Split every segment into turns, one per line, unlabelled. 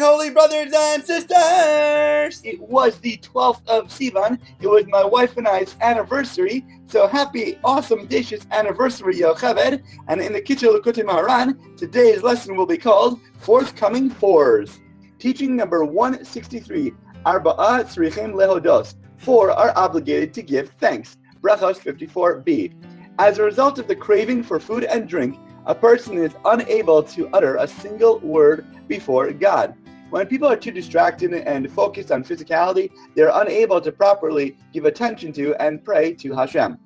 holy brothers and sisters! It was the 12th of SIVAN. It was my wife and I's anniversary. So happy, awesome, delicious anniversary, Yocheved. And in the Kitzur Likutei Moharan, today's lesson will be called Forthcoming Fours. Teaching number 163, Arba'a tzrichem lehodos. 4 are obligated to give thanks. Brachos 54b. As a result of the craving for food and drink, a person is unable to utter a single word before God. When people are too distracted and focused on physicality, they are unable to properly give attention to and pray to Hashem.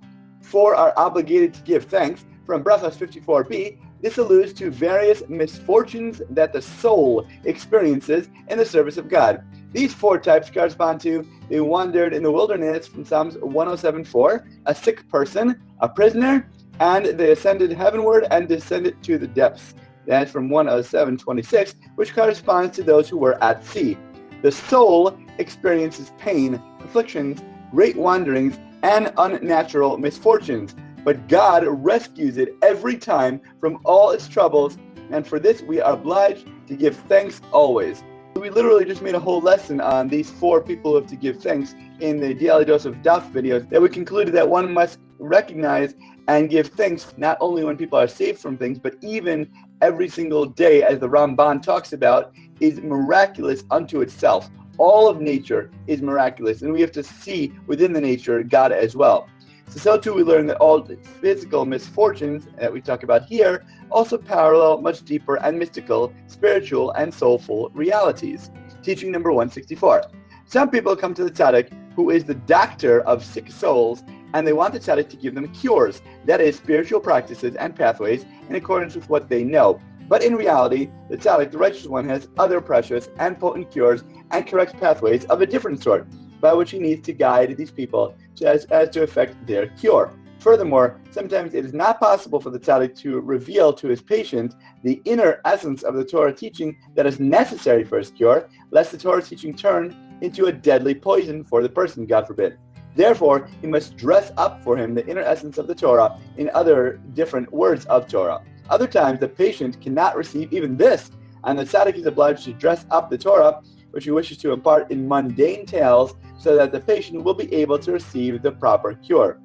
4 are obligated to give thanks. From Brachos 54b, this alludes to various misfortunes that the soul experiences in the service of God. These 4 types correspond to: they wandered in the wilderness from Psalms 107:4, a sick person, a prisoner, and they ascended heavenward and descended to the depths. That's from 107:26, which corresponds to those who were at sea. The soul experiences pain, afflictions, great wanderings, and unnatural misfortunes, but God rescues it every time from all its troubles, and for this we are obliged to give thanks always. We literally just made a whole lesson on these 4 people who have to give thanks in the Daily Dose of Daf videos, that we concluded that one must recognize and give thanks not only when people are saved from things, but even every single day, as the Ramban talks about, is miraculous unto itself. All of nature is miraculous, and we have to see within the nature God as well. So too we learn that all physical misfortunes that we talk about here also parallel much deeper and mystical, spiritual, and soulful realities. Teaching number 164. Some people come to the tzaddik, who is the doctor of sick souls, and they want the tzaddik to give them cures, that is, spiritual practices and pathways in accordance with what they know. But in reality, the tzaddik, the righteous one, has other precious and potent cures and correct pathways of a different sort, by which he needs to guide these people as to effect their cure. Furthermore, sometimes it is not possible for the tzaddik to reveal to his patient the inner essence of the Torah teaching that is necessary for his cure, lest the Torah teaching turn into a deadly poison for the person, God forbid. Therefore, he must dress up for him the inner essence of the Torah in other different words of Torah. Other times, the patient cannot receive even this, and the tzaddik is obliged to dress up the Torah, which he wishes to impart in mundane tales, so that the patient will be able to receive the proper cure.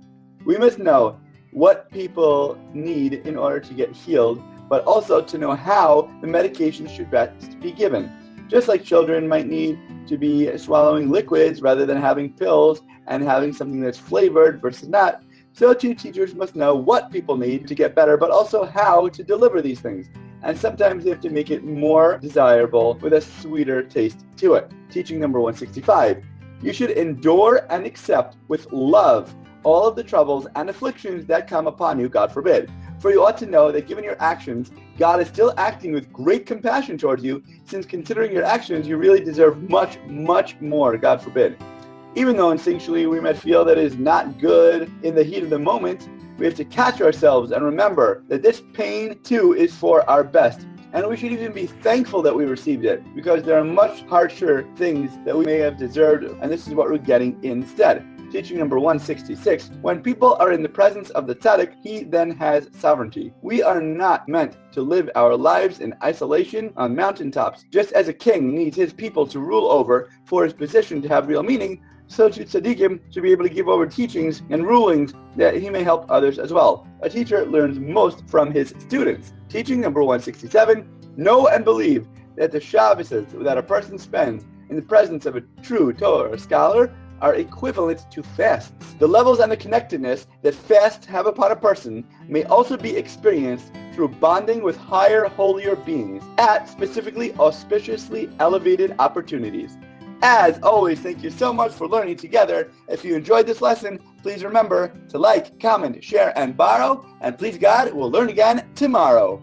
We must know what people need in order to get healed, but also to know how the medication should best be given. Just like children might need to be swallowing liquids rather than having pills and having something that's flavored versus not, so too teachers must know what people need to get better, but also how to deliver these things. And sometimes they have to make it more desirable with a sweeter taste to it. Teaching number 165. You should endure and accept with love all of the troubles and afflictions that come upon you, God forbid. For you ought to know that given your actions, God is still acting with great compassion towards you, since considering your actions, you really deserve much, much more, God forbid. Even though instinctually we might feel that it is not good in the heat of the moment, we have to catch ourselves and remember that this pain too is for our best. And we should even be thankful that we received it, because there are much harsher things that we may have deserved, and this is what we're getting instead. Teaching number 166. When people are in the presence of the tzaddik, he then has sovereignty. We are not meant to live our lives in isolation on mountaintops. Just as a king needs his people to rule over for his position to have real meaning, so too tzaddikim should be able to give over teachings and rulings that he may help others as well. A teacher learns most from his students. Teaching number 167. Know and believe that the Shabbases that a person spends in the presence of a true Torah scholar are equivalent to fasts. The levels and the connectedness that fasts have upon a person may also be experienced through bonding with higher, holier beings at specifically auspiciously elevated opportunities. As always, thank you so much for learning together. If you enjoyed this lesson, please remember to like, comment, share, and borrow. And please God, we'll learn again tomorrow.